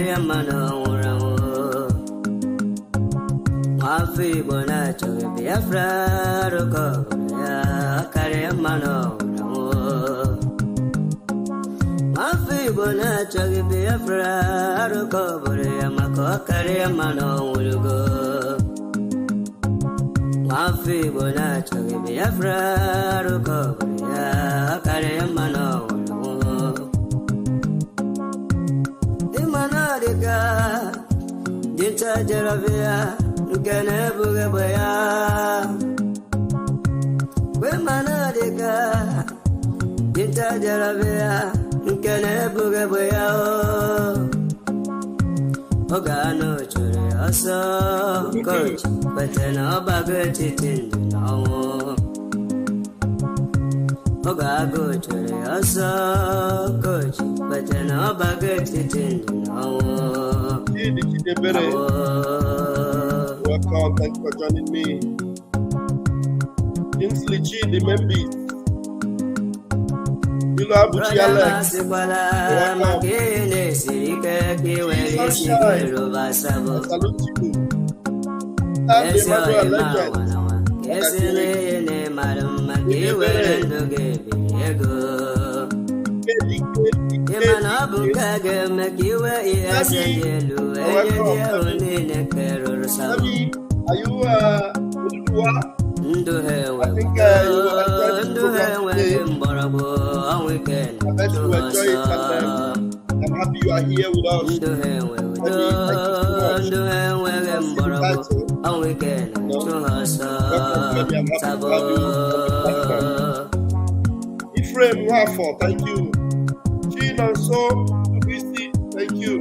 Akariamano Ramo Mafi Bonacho Biafra Roko Akariamano Ramo Mafi Bonacho Biafra Roko Mako Akariamano Urugo Mafi Bonacho Biafra Roko Akariamano Dinta Jaravia, Ganabugabaya, Wemanadica, Dinta Jaravia, Ganabugabaya, Ogano Churiaso, Coach, but an obagatit no. Ogago Churiaso, Coach, but an obagatit no. Welcome, thanks for joining me. Kinsley Chi, the members. Bilo Abuchi Alex. Welcome. Salute you. And Emmanuel Legend. Are you I think I bet you enjoy it, and I'm happy you are here with us. Ephraim Wafo, thank you. Gina So, thank you.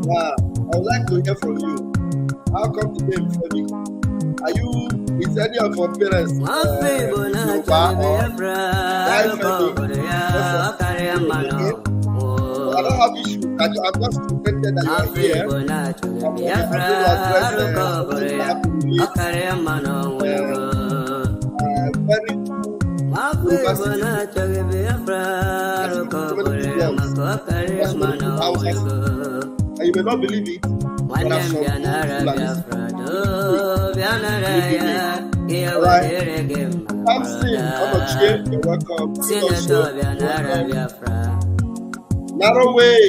Wow, I would like to hear from you. How come today, Femi? Are you, is any of your parents I don't have issue. I'm just contented that you are here. And you may not believe it. But I'm from I'm saying, I'm a chair. You're welcome. Narrow way.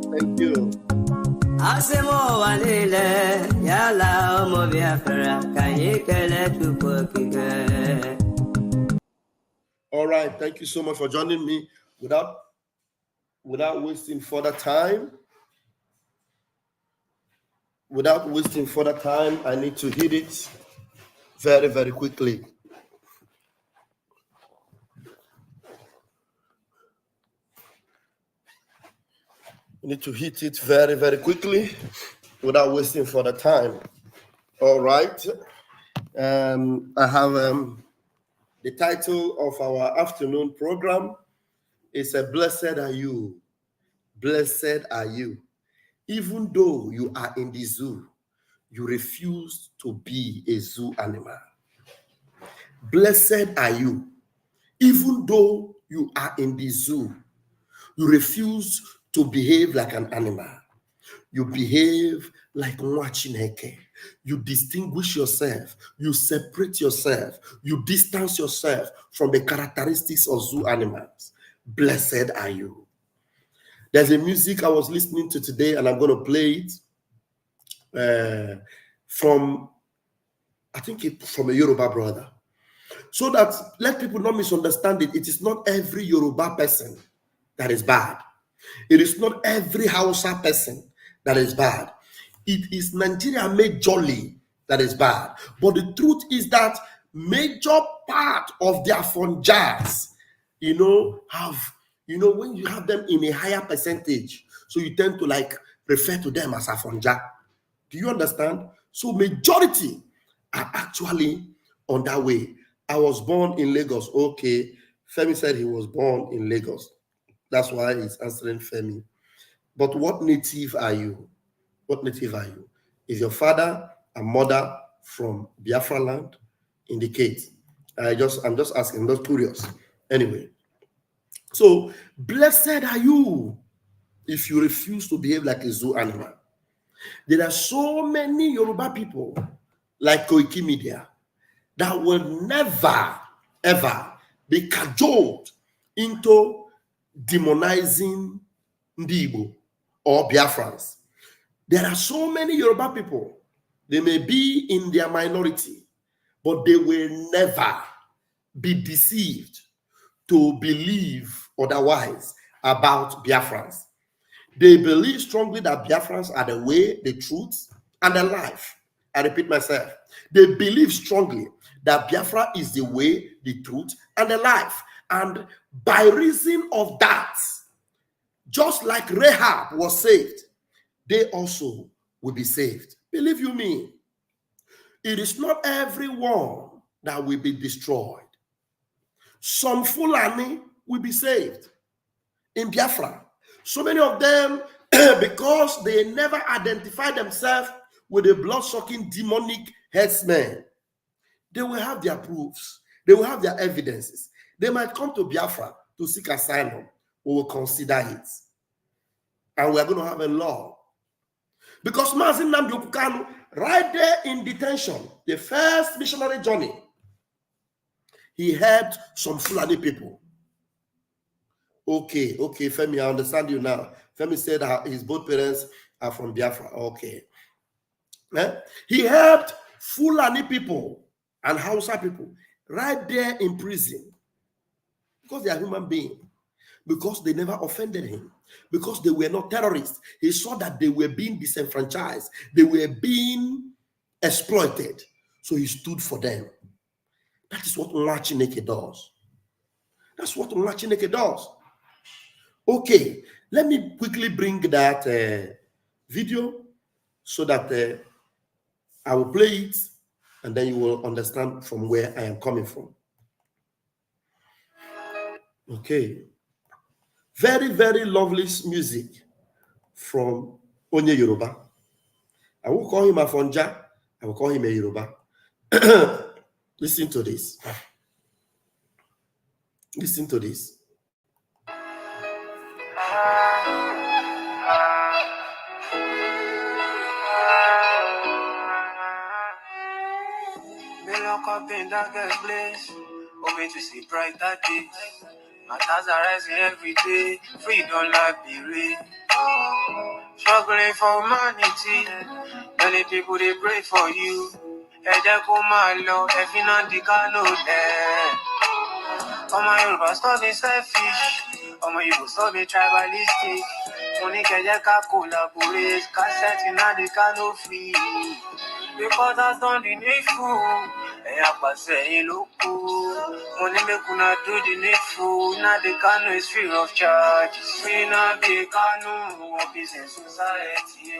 Thank you. Asemo wanile yala omo biafra kanyikele tukokike. All right, thank you so much for joining me. Without wasting further time, I need to hit it very, very quickly. I need to hit it very, very quickly without wasting further time. All right. I have the title of our afternoon program is Blessed Are You. Blessed are you. Even though you are in the zoo, you refuse to be a zoo animal. Blessed are you. Even though you are in the zoo, you refuse to behave like an animal. You behave like Nwachineke. You distinguish yourself. You separate yourself. You distance yourself from the characteristics of zoo animals. Blessed are you. There's a music I was listening to today, and I'm going to play it from I think it's from a Yoruba brother. So that let people not misunderstand it. It is not every Yoruba person that is bad. It is not every Hausa person that is bad. It is Nigeria majorly that is bad. But the truth is that major part of their funjas, have, when you have them in a higher percentage, so you tend to like refer to them as a funja. Do you understand? So majority are actually on that way. I was born in Lagos. Okay. Femi said he was born in Lagos. That's why he's answering Femi. But what native are you? What native are you? Is your father and mother from Biafra land? Indicate. I'm just asking, I'm just curious. Anyway. So blessed are you if you refuse to behave like a zoo animal. There are so many Yoruba people like Koiki Media that will never, ever be cajoled into demonizing Ndibo or Biafrans. There are so many Yoruba people, they may be in their minority, but they will never be deceived to believe otherwise about Biafrans. They believe strongly that Biafrans are the way, the truth, and the life. I repeat myself. They believe strongly that Biafra is the way, the truth, and the life. And by reason of that, just like Rahab was saved, they also will be saved. Believe you me, it is not everyone that will be destroyed. Some Fulani will be saved in Biafra. So many of them, because they never identify themselves with the blood-sucking demonic headsmen, they will have their proofs. They will have their evidences. They might come to Biafra to seek asylum. We will consider it. And we are going to have a law. Because Mazin Nnamdi Kanu, right there in detention, the first missionary journey, he helped some Fulani people. Okay, Femi, I understand you now. Femi said his both parents are from Biafra. Okay. He helped Fulani people and Hausa people right there in prison because they are human beings, because they never offended him, because they were not terrorists. He saw that they were being disenfranchised, they were being exploited, so he stood for them. That is what Nwa Chineke does. That's what Nwa Chineke does. Okay, let me quickly bring that video so that I will play it and then you will understand from where I am coming from. Okay. Very, very lovely music from Onye Yoruba. I will call him a Fonja. I will call him a Yoruba. Listen to this. Listen to this. Up in darkest place, hoping to see brighter days. Matters are rising every day, freedom life be real. Struggling for humanity, many people they pray for you. My Yoruba stop be selfish, my Igbo stop be tribalistic. Money can collaborate, cassette in the cano free. Because I've done the needful, and I say look money make una do the needful. Now the cano is free of charge. Free now the cano, one piece in society.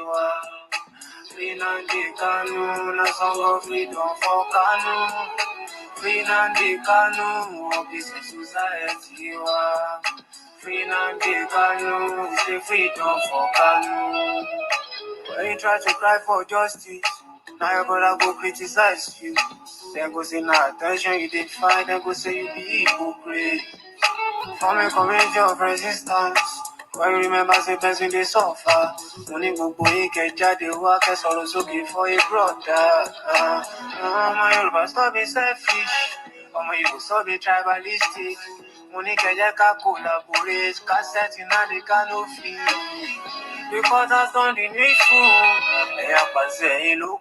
Free now the cano, na song of freedom for cano. Free now the cano, one piece in society. Free now the cano, we say freedom for cano. When you try to cry for justice, now your brother go criticize you. Then go say, nah, attention you did find. Then go say you be hypocrite. From a community of resistance, when you remember say person they suffer. Money go boy get jade work as also give for a brother. My Yoruba stop be selfish. My Igbo stop be tribalistic. Money can collaborate, cassette in the cano free. Because I've done the needful, and I say look.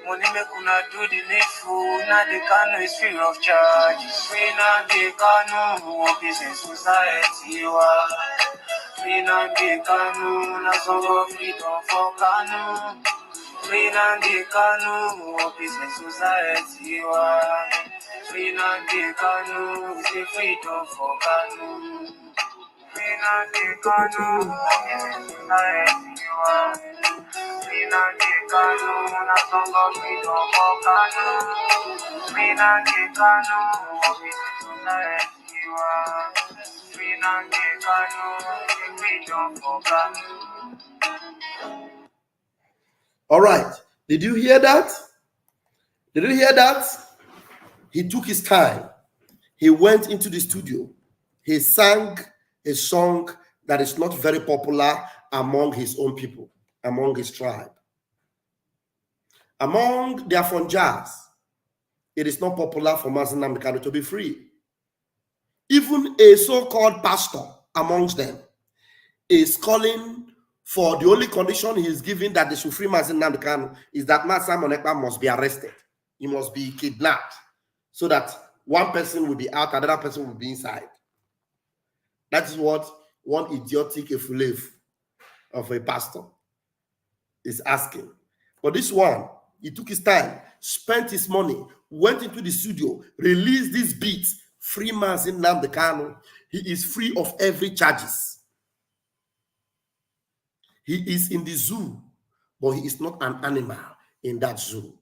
Money make una do the needful. Now the Kano is free of charge. Free now the Kano, one business society. Free now the Kano, na so freedom for Kano. Free now the Kano, one business society. Free now the Kano, we say freedom for Kano. Free now the Kano, one business society. Mina Kikano, na songo freedom for Kano. Mina Kikano, Mina Kikano, freedom for Kano. All right. Did you hear that? Did you hear that? He took his time. He went into the studio. He sang a song that is not very popular among his own people, among his tribe. Among their Afonjas, it is not popular for Mazi Nnamdi Kanu to be free. Even a so-called pastor amongst them is calling for the only condition he is giving that they should free Mazi Nnamdi Kanu is that Mazi Simon Ekpa must be arrested. He must be kidnapped so that one person will be out, another person will be inside. That is what one idiotic efulef of a pastor is asking. But this one, he took his time, spent his money, went into the studio, released this beat, free Mazi Nnamdi Kanu. He is free of every charges. He is in the zoo, but he is not an animal in that zoo.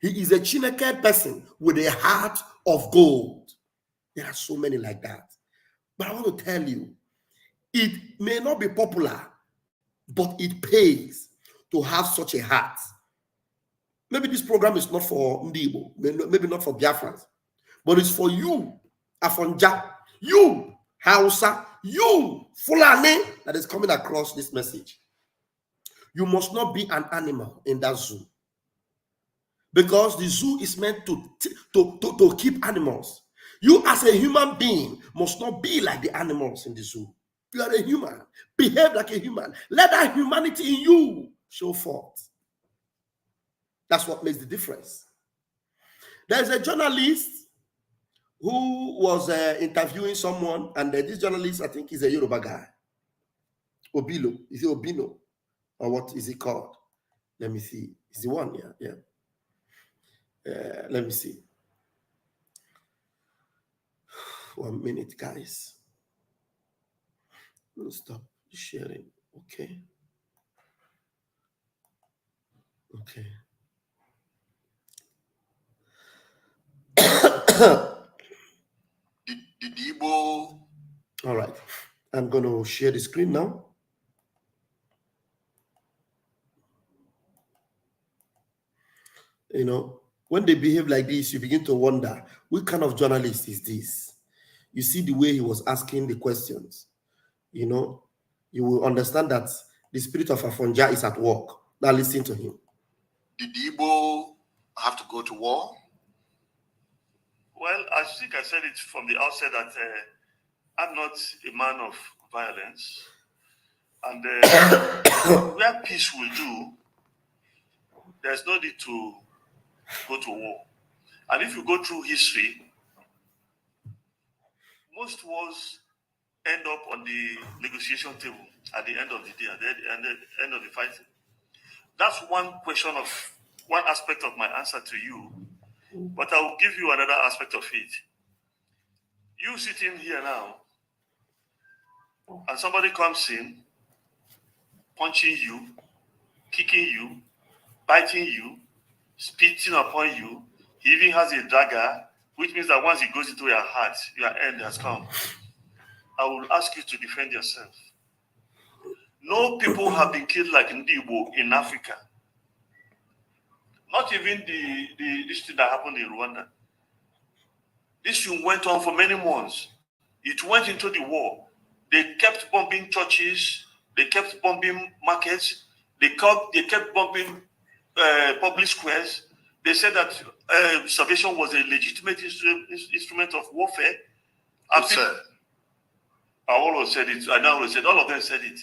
He is a Chineke person with a heart of gold. There are so many like that. But I want to tell you, it may not be popular, but it pays to have such a heart. Maybe this program is not for Ndibo, maybe not for Biafrans, but it's for you, Afonja, you, Hausa, you, Fulani, that is coming across this message. You must not be an animal in that zoo. Because the zoo is meant to keep animals. You as a human being must not be like the animals in the zoo. You are a human. Behave like a human. Let that humanity in you show forth. That's what makes the difference. There's a journalist who was interviewing someone, and this journalist, I think, is a Yoruba guy. Obilo. Is it Obino? Or what is it called? Let me see. Is the one? Yeah. Let me see. 1 minute, guys. Stop sharing. Okay. The Debo. All right. I'm going to share the screen now. You know, when they behave like this, you begin to wonder, what kind of journalist is this? You see the way he was asking the questions. You know, you will understand that the spirit of Afonja is at work. Now listen to him. Did Igbo have to go to war? Well, I think I said it from the outset that I'm not a man of violence. And where peace will do, there's no need to go to war. And if you go through history, most wars end up on the negotiation table at the end of the day, at the end of the fighting. That's one aspect of my answer to you. But I will give you another aspect of it. You sitting here now, and somebody comes in, punching you, kicking you, biting you, spitting upon you. He even has a dagger, which means that once he goes into your heart, your end has come. I will ask you to defend yourself. No people have been killed like Ndibo in Africa. Not even this thing that happened in Rwanda. This thing went on for many months. It went into the war. They kept bombing churches. They kept bombing markets. They kept bombing public squares. They said that salvation was a legitimate instrument of warfare. I always said it. I now said all of them said it.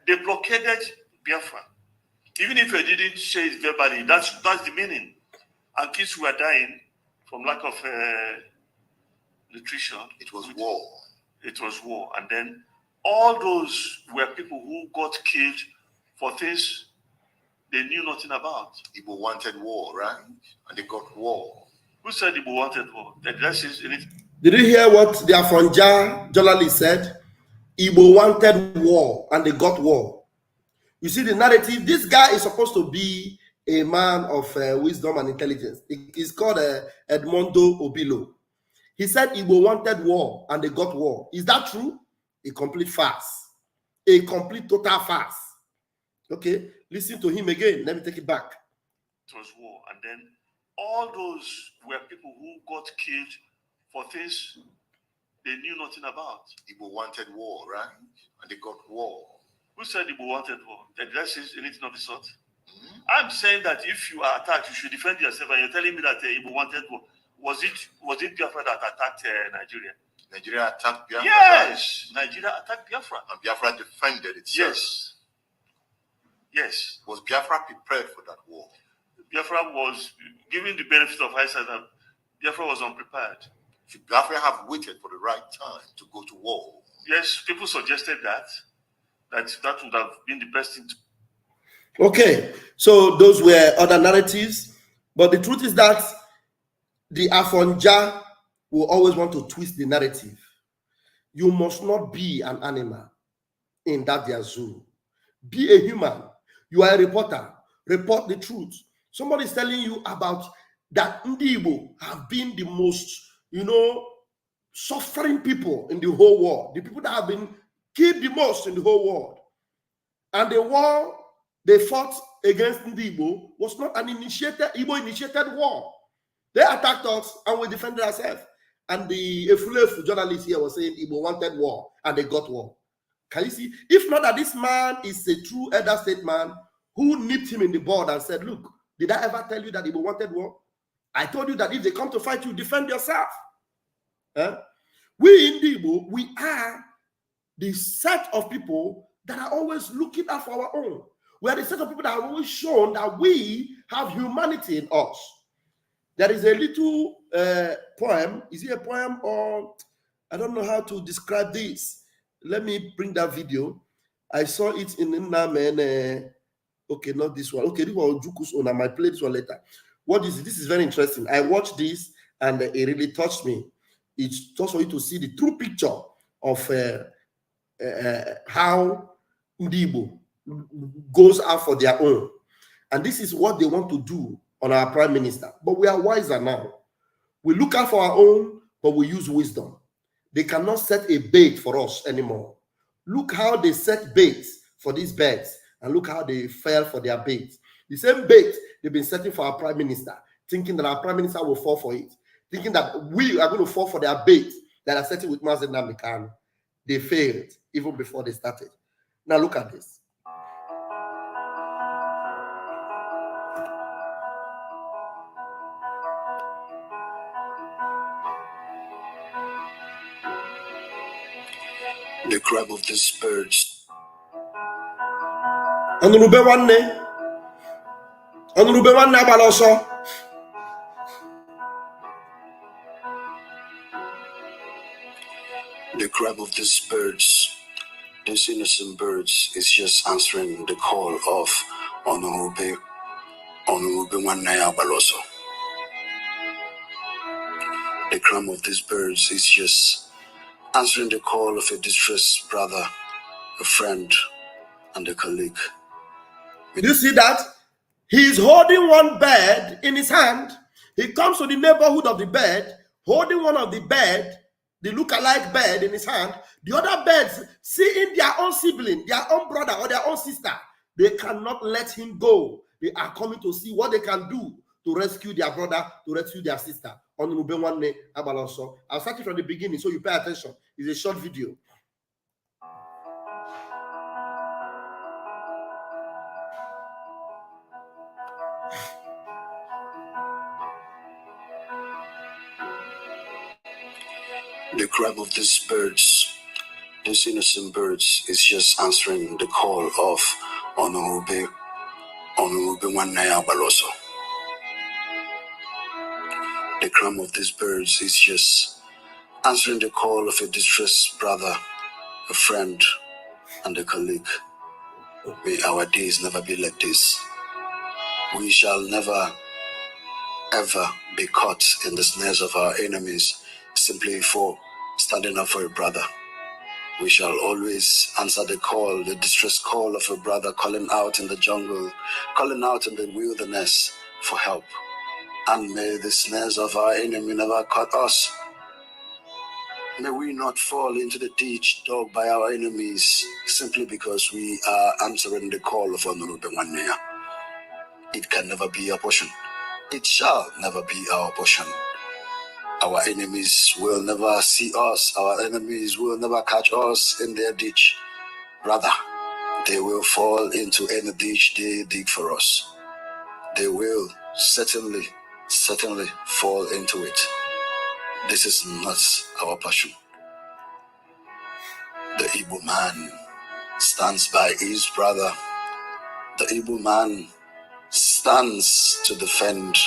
They blockaded Biafra. Even if I didn't say it verbally, that's the meaning. And kids were dying from lack of nutrition. It was war. It was war. And then all those were people who got killed for things they knew nothing about. Igbo wanted war, right? And they got war. Who said Igbo wanted war? Did you hear what the Afonja journalist said? Igbo wanted war and they got war. You see the narrative, this guy is supposed to be a man of wisdom and intelligence. He's called Edmondo Obilo. He said Igbo wanted war and they got war. Is that true? A complete farce. A complete total farce. Okay, listen to him again. Let me take it back. It was war. And then all those were people who got killed for things they knew nothing about. Igbo wanted war, right? And they got war. Who said Igbo wanted war? Did I say anything of the sort? I'm saying that if you are attacked, you should defend yourself. And you're telling me that Igbo wanted war. Was it Biafra that attacked Nigeria? Nigeria attacked Biafra. Yes, Nigeria attacked Biafra. And Biafra defended itself. Yes. Yes. Was Biafra prepared for that war? Biafra was, given the benefit of hindsight, Biafra was unprepared. Should Biafra have waited for the right time to go to war? Yes, people suggested that would have been the best thing to. Okay, so those were other narratives, but the truth is that the Afonja will always want to twist the narrative. You must not be an animal in that their zoo. Be a human. You are a reporter. Report the truth. Somebody is telling you about that Ndi Igbo have been the most, suffering people in the whole world. The people that have been killed the most in the whole world. And the war they fought against Ndi Igbo was not an Igbo-initiated war. They attacked us and we defended ourselves. And the Efulefu journalist here was saying Igbo wanted war and they got war. Can you see? If not that this man is a true elder statesman who nipped him in the bud and said, look, did I ever tell you that Igbo wanted war? I told you that if they come to fight you, defend yourself. We in Igbo, we are the set of people that are always looking out for our own. We are the set of people that have always shown that we have humanity in us. There is a little poem. Is it a poem or I don't know how to describe this. Let me bring that video. I saw it in Namen. Okay, not this one. Okay, this one Juku's on. I might play this one later. What is it? This is very interesting. I watched this and it really touched me. It's just for you to see the true picture of how Ndibo goes out for their own. And this is what they want to do on our prime minister. But we are wiser now. We look out for our own, but we use wisdom. They cannot set a bait for us anymore. Look how they set baits for these birds, and look how they fell for their bait. The same bait they've been setting for our prime minister, thinking that our prime minister will fall for it, thinking that we are going to fall for their bait that are setting with Mazen Namikan. They failed even before they started. Now look at this. The crab of these birds. The crab of these birds, these innocent birds, is just answering the call of Onurube Wanaya Baloso. The crab of these birds is just answering the call of a distressed brother, a friend, and a colleague. Did you see that? He is holding one bird in his hand. He comes to the neighborhood of the bird, holding one of the bird, the look-alike bird in his hand. The other birds, seeing their own sibling, their own brother or their own sister, they cannot let him go. They are coming to see what they can do to rescue their brother, to rescue their sister. I'll start it from the beginning so you pay attention. It's a short video. The crab of these birds, these innocent birds, is just answering the call of Onurube The crumb of these birds is just answering the call of a distressed brother, a friend, and a colleague. May our days never be like this. We shall never, ever be caught in the snares of our enemies simply for standing up for a brother. We shall always answer the call, the distress call of a brother calling out in the jungle, calling out in the wilderness for help. And may the snares of our enemy never cut us. May we not fall into the ditch dug by our enemies simply because we are answering the call of Honorable. It can never be our portion. It shall never be our portion. Our enemies will never see us. Our enemies will never catch us in their ditch. Rather, they will fall into any ditch they dig for us. They will certainly fall into it. This is not our passion. The evil man stands by his brother. The evil man stands to defend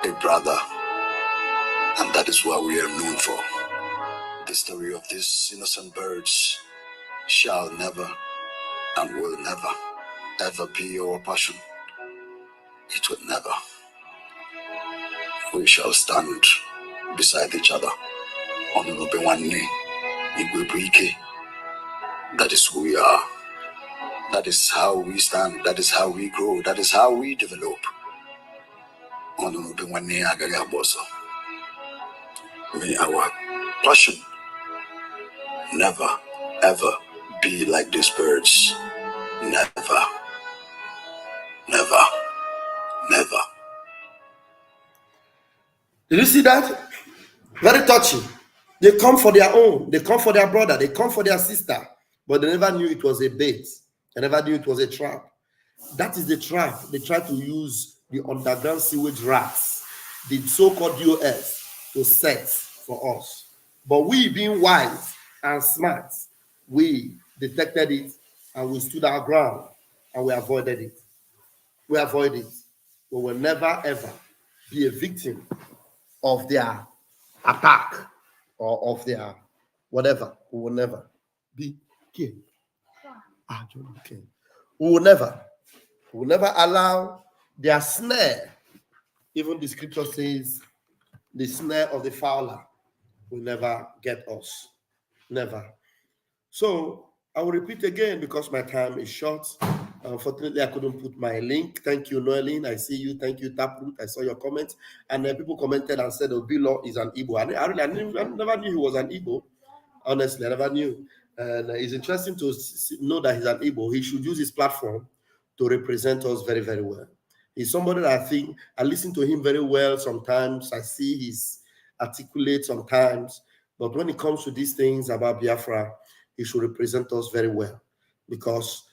a brother. And that is what we are known for. The story of these innocent birds shall never and will never, ever be our passion. It will never. We shall stand beside each other. That is who we are. That is how we stand. That is how we grow. That is how we develop. May our passion never, ever be like these birds. Never, never, never. Did you see that? Very touching. They come for their own. They come for their brother. They come for their sister. But they never knew it was a bait. They never knew it was a trap. That is the trap. They try to use the underground sewage rats, the so-called DOS, to set for us. But we, being wise and smart, we detected it and we stood our ground and we avoided it. We avoid it. We will never ever be a victim of their attack or of their whatever. We will never be king. We will never allow their snare. Even the scripture says the snare of the fowler will never get us. Never. So I will repeat again because my time is short. Unfortunately, I couldn't put my link. Thank you, Noeline. I see you. Thank you, Taproot. I saw your comment. And people commented and said, Bilo is an Igbo. I never knew he was an Igbo. Honestly, I never knew. And it's interesting to know that he's an Igbo. He should use his platform to represent us very, very well. He's somebody that I think I listen to him very well sometimes. I see he's articulate sometimes. But when it comes to these things about Biafra, he should represent us very well. Because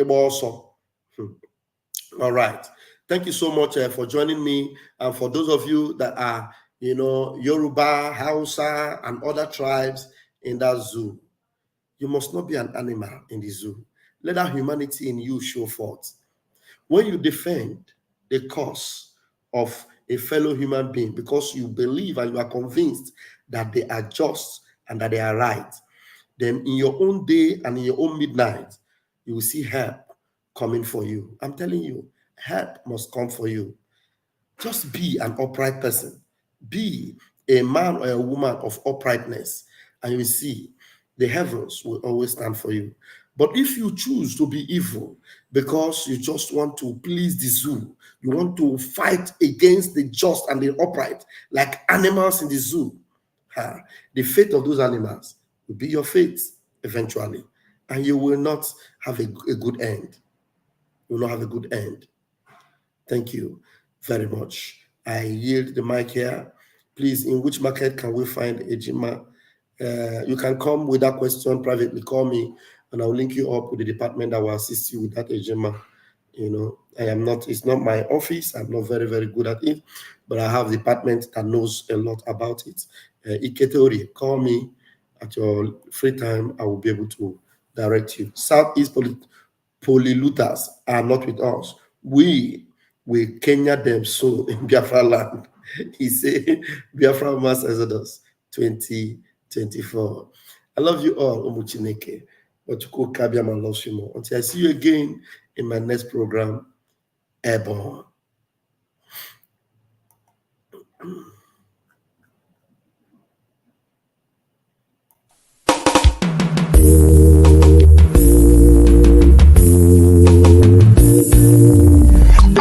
also. All right. Thank you so much for joining me. And for those of you that are, Yoruba, Hausa, and other tribes in that zoo, you must not be an animal in the zoo. Let that humanity in you show forth. When you defend the cause of a fellow human being because you believe and you are convinced that they are just and that they are right, then in your own day and in your own midnight, you will see help coming for you. I'm telling you, help must come for you. Just be an upright person. Be a man or a woman of uprightness, and you will see the heavens will always stand for you. But if you choose to be evil because you just want to please the zoo, you want to fight against the just and the upright, like animals in the zoo, the fate of those animals will be your fate eventually, and you will not have a good end. You will not have a good end. Thank you very much. I yield the mic here. Please, in which market can we find Ejima? You can come with that question privately. Call me, and I'll link you up with the department that will assist you with that Ejima. It's not my office. I'm not very, very good at it, but I have a department that knows a lot about it. Iketeori, call me at your free time. I will be able to direct you. Southeast polluters are not with us. We will Kenya them soon in Biafra land. He said, Biafra Mass Exodus 2024. I love you all, Omuchineke. Otuko Kabiama loves you more. Until I see you again in my next program, Airborne.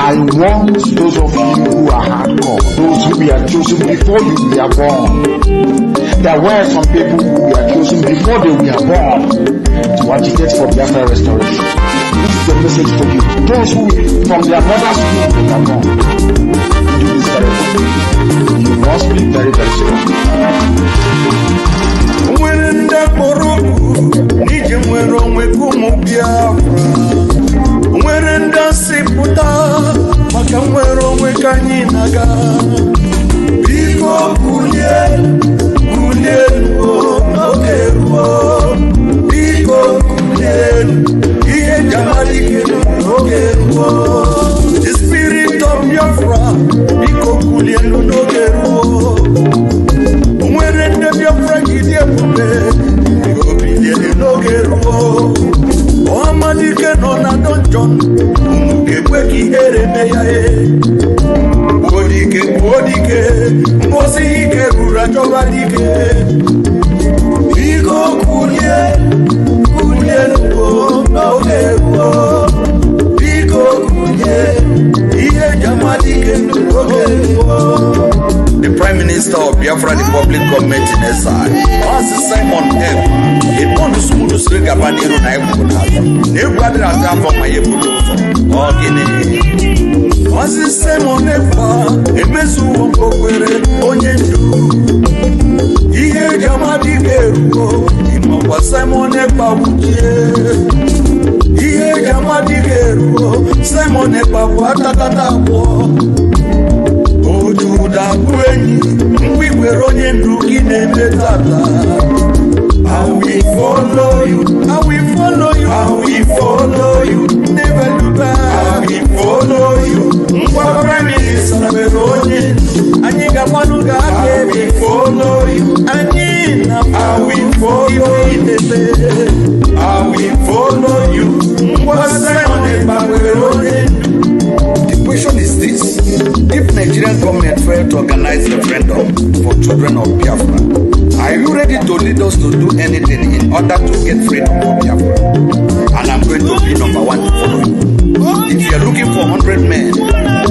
I want those of you who are hardcore, those who were chosen before you were born. There were some people who were chosen before they were born to agitate for Biafra restoration. This is the message for you. Those who, from their mother's womb, were born. Do this very well. You must be very, very strong. Nwere ndasi puta maka nwere onwe ka anyị naga biko kulie n'oge ruo biko kulie ihe jamalike n'oge ruo the spirit of Biafra biko kulie n'oge ruo nwere ndị Biafra gidi ebube biko kulie n'oge ruo Omadike no na donjon Mukekwe ki ereme ya Bodike Mbosi ike rura joba dike Biko kulie nuko Noge ruo Biko kulie Iye jamadike nuko The Prime Minister of Biafra Republic Government in SI, Master Simon M. It wants to smooth the string of an hero. Nobody has done for my able. Master Simon M. A mesu of Okwere, Onyendu. Ihe Jamadi Geruo, Imamba Simon M. Ihe Jamadi Geruo, Simon M. Watatatawo. Ojuda kwenyi, mwiwere onye ndugi na-emetata. I will follow you, I will follow you, I will follow you, never look back. I will follow you, Mwa Prime Minister onye, anyị ga-agbanuga aka. I will follow you, anyị na I will follow you, I will follow you, Mwa Simon onye. The question is this: if Nigerian government failed to organize a referendum for children of Biafra, are you ready to lead us to do anything in order to get freedom for Biafra? And I'm going to be number one to follow you. If you're looking for 100 men,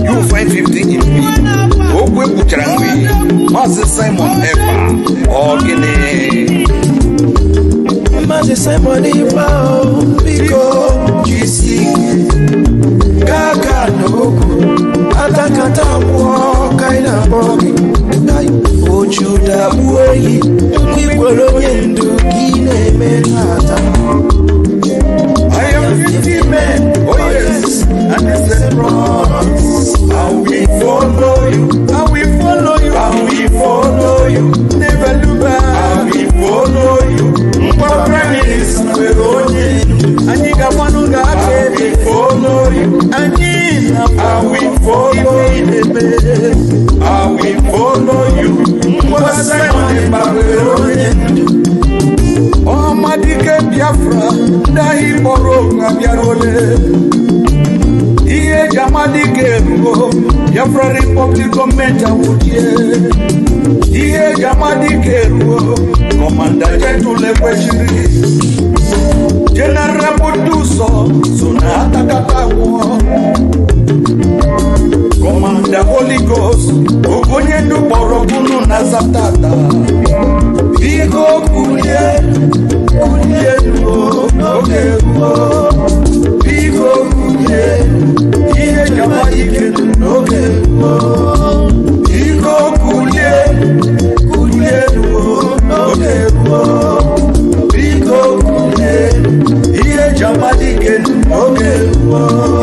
you will find 50 in me. Ogwe Bucharangwe, Master Simon Epa, or Guinea. Master Simon Epa, Biko, GC, Kaka Noku. Atakata walk in a body. Ojuda buoyi, Kiwolo yendu kine menata. I am 50 men, oh yes, and it's the promise. I will follow you, I will follow you, I will follow you, never look back. I will follow you, Mwa Prime Minister onye, Aniga Wanuga, I will follow you, Anina, I will follow you, I will follow you, Mwa Simon onye. Oh Madike Biafra, Dahi Boroka Biarole. Iye Jamadike Ruo, Biafra Republic Government Awudie. Iye Jamadike Ruo, Commander Jetule Kweshiri. General Buduso, Sunata Katawo. Commander Holy Ghost, Ogonyendu Borokunu Nazatata. Biko kulie nuo, Biko kulie, Iye Jamadike nuoge nuo. Biko kulie nuoge nuo. Biko kulie, Iye Jamadike nuoge nuo.